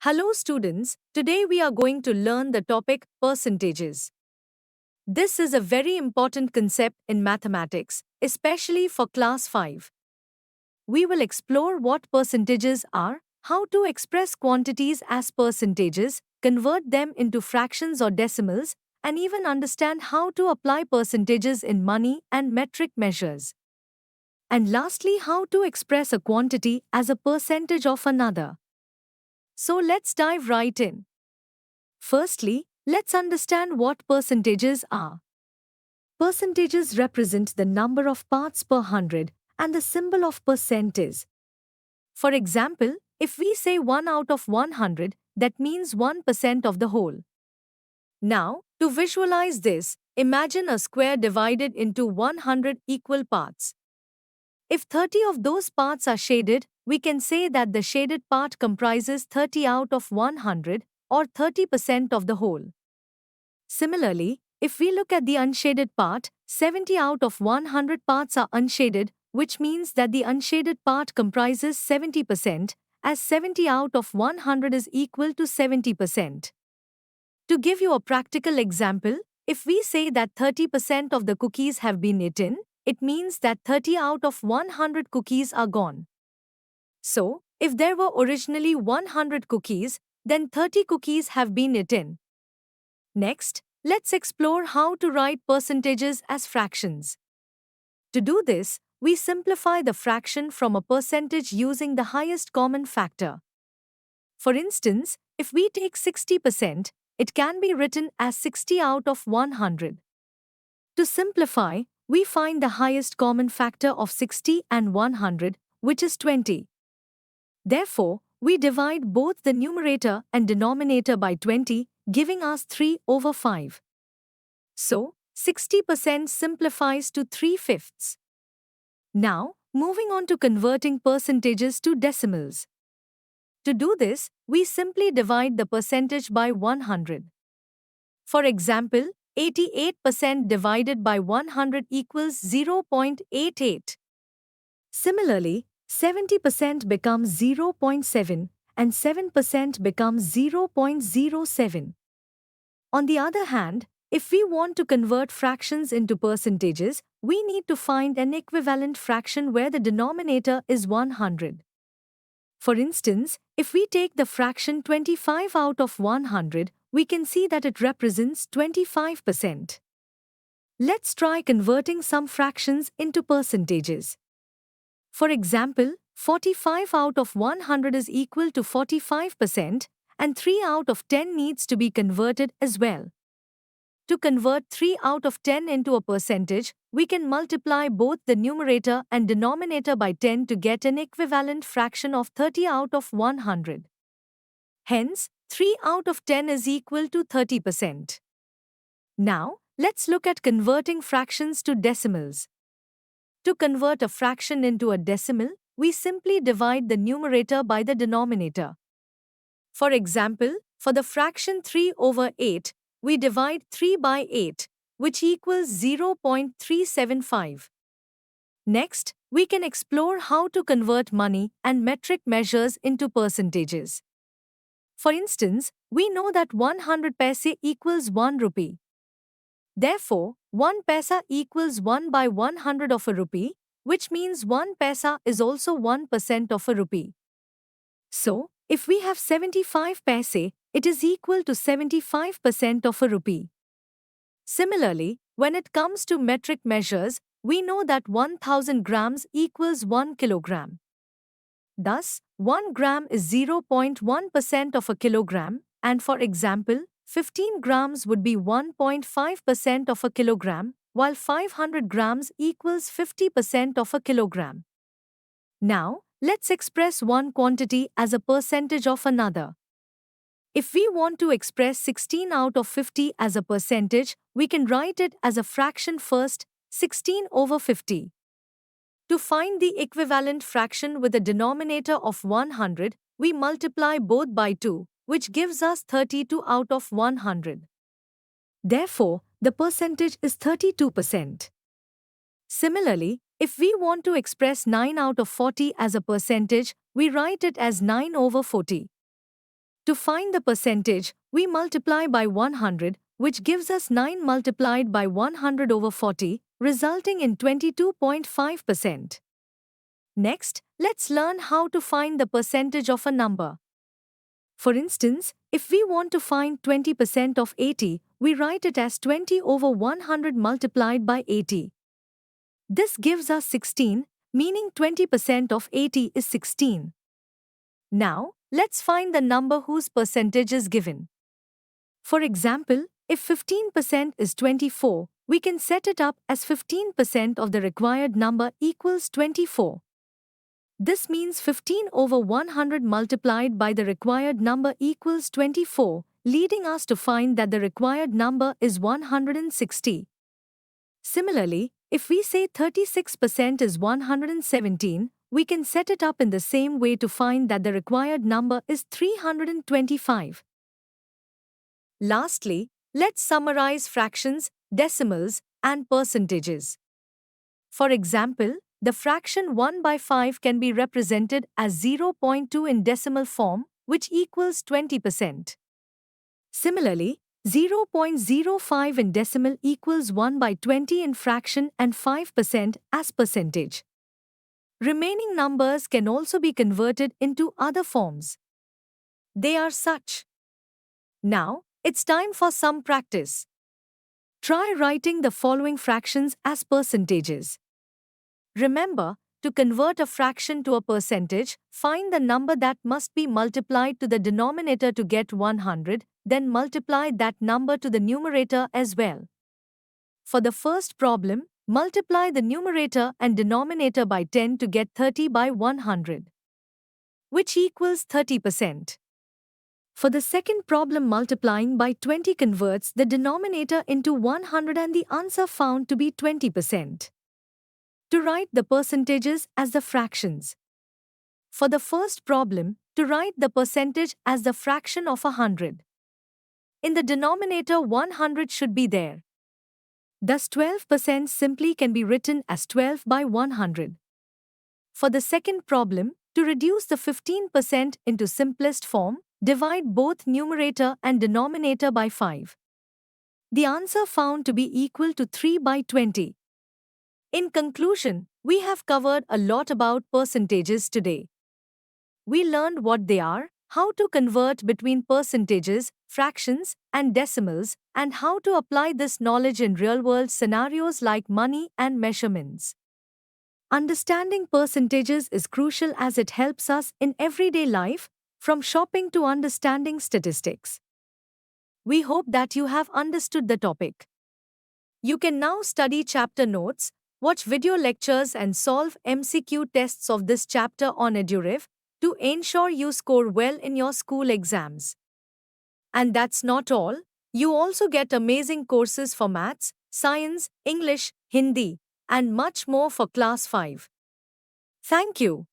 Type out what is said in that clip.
Hello students, today we are going to learn the topic percentages. This is a very important concept in mathematics, especially for class 5. We will explore what percentages are, how to express quantities as percentages, convert them into fractions or decimals, and even understand how to apply percentages in money and metric measures. And lastly, how to express a quantity as a percentage of another. So let's dive right in. Firstly, let's understand what percentages are. Percentages represent the number of parts per hundred and the symbol of percent is. For example, if we say 1 out of 100, that means 1% of the whole. Now, to visualize this, imagine a square divided into 100 equal parts. If 30 of those parts are shaded, we can say that the shaded part comprises 30 out of 100 or 30% of the whole. Similarly, if we look at the unshaded part, 70 out of 100 parts are unshaded, which means that the unshaded part comprises 70%, as 70 out of 100 is equal to 70%. To give you a practical example, if we say that 30% of the cookies have been eaten, it means that 30 out of 100 cookies are gone. So, if there were originally 100 cookies, then 30 cookies have been eaten. Next, let's explore how to write percentages as fractions. To do this, we simplify the fraction from a percentage using the highest common factor. For instance, if we take 60%, it can be written as 60 out of 100. To simplify, we find the highest common factor of 60 and 100, which is 20. Therefore, we divide both the numerator and denominator by 20, giving us 3 over 5. So, 60% simplifies to 3/5. Now, moving on to converting percentages to decimals. To do this, we simply divide the percentage by 100. For example, 88% divided by 100 equals 0.88. Similarly, 70% becomes 0.7 and 7% becomes 0.07. On the other hand, if we want to convert fractions into percentages, we need to find an equivalent fraction where the denominator is 100. For instance, if we take the fraction 25 out of 100, we can see that it represents 25%. Let's try converting some fractions into percentages. For example, 45 out of 100 is equal to 45%, and 3 out of 10 needs to be converted as well. To convert 3 out of 10 into a percentage, we can multiply both the numerator and denominator by 10 to get an equivalent fraction of 30 out of 100. Hence, 3 out of 10 is equal to 30%. Now, let's look at converting fractions to decimals. To convert a fraction into a decimal, we simply divide the numerator by the denominator. For example, for the fraction 3 over 8, we divide 3 by 8, which equals 0.375. Next, we can explore how to convert money and metric measures into percentages. For instance, we know that 100 paise equals 1 rupee. Therefore, 1 paisa equals 1 by 100 of a rupee, which means 1 paisa is also 1% of a rupee. So, if we have 75 paise, it is equal to 75% of a rupee. Similarly, when it comes to metric measures, we know that 1000 grams equals 1 kilogram. Thus, 1 gram is 0.1% of a kilogram, and for example, 15 grams would be 1.5% of a kilogram, while 500 grams equals 50% of a kilogram. Now, let's express one quantity as a percentage of another. If we want to express 16 out of 50 as a percentage, we can write it as a fraction first, 16 over 50. To find the equivalent fraction with a denominator of 100, we multiply both by 2, which gives us 32 out of 100. Therefore, the percentage is 32%. Similarly, if we want to express 9 out of 40 as a percentage, we write it as 9 over 40. To find the percentage, we multiply by 100, which gives us 9 multiplied by 100 over 40, resulting in 22.5%. Next, let's learn how to find the percentage of a number. For instance, if we want to find 20% of 80, we write it as 20 over 100 multiplied by 80. This gives us 16, meaning 20% of 80 is 16. Now, let's find the number whose percentage is given. For example, if 15% is 24, we can set it up as 15% of the required number equals 24. This means 15 over 100 multiplied by the required number equals 24, leading us to find that the required number is 160. Similarly, if we say 36% is 117, we can set it up in the same way to find that the required number is 325. Lastly, let's summarize fractions, decimals, and percentages. For example, the fraction 1 by 5 can be represented as 0.2 in decimal form, which equals 20%. Similarly, 0.05 in decimal equals 1 by 20 in fraction and 5% as percentage. Remaining numbers can also be converted into other forms. They are such. Now, it's time for some practice. Try writing the following fractions as percentages. Remember, to convert a fraction to a percentage, find the number that must be multiplied to the denominator to get 100, then multiply that number to the numerator as well. For the first problem, multiply the numerator and denominator by 10 to get 30 by 100, which equals 30%. For the second problem, multiplying by 20 converts the denominator into 100 and the answer found to be 20%. To write the percentages as the fractions. For the first problem, to write the percentage as the fraction of 100. In the denominator 100 should be there. Thus 12% simply can be written as 12 by 100. For the second problem, to reduce the 15% into simplest form, divide both numerator and denominator by 5. The answer found to be equal to 3 by 20. In conclusion, we have covered a lot about percentages today. We learned what they are, how to convert between percentages, fractions, and decimals, and how to apply this knowledge in real-world scenarios like money and measurements. Understanding percentages is crucial as it helps us in everyday life, from shopping to understanding statistics. We hope that you have understood the topic. You can now study chapter notes, watch video lectures and solve MCQ tests of this chapter on EduRev to ensure you score well in your school exams. And that's not all, you also get amazing courses for maths, science, English, Hindi, and much more for class 5. Thank you.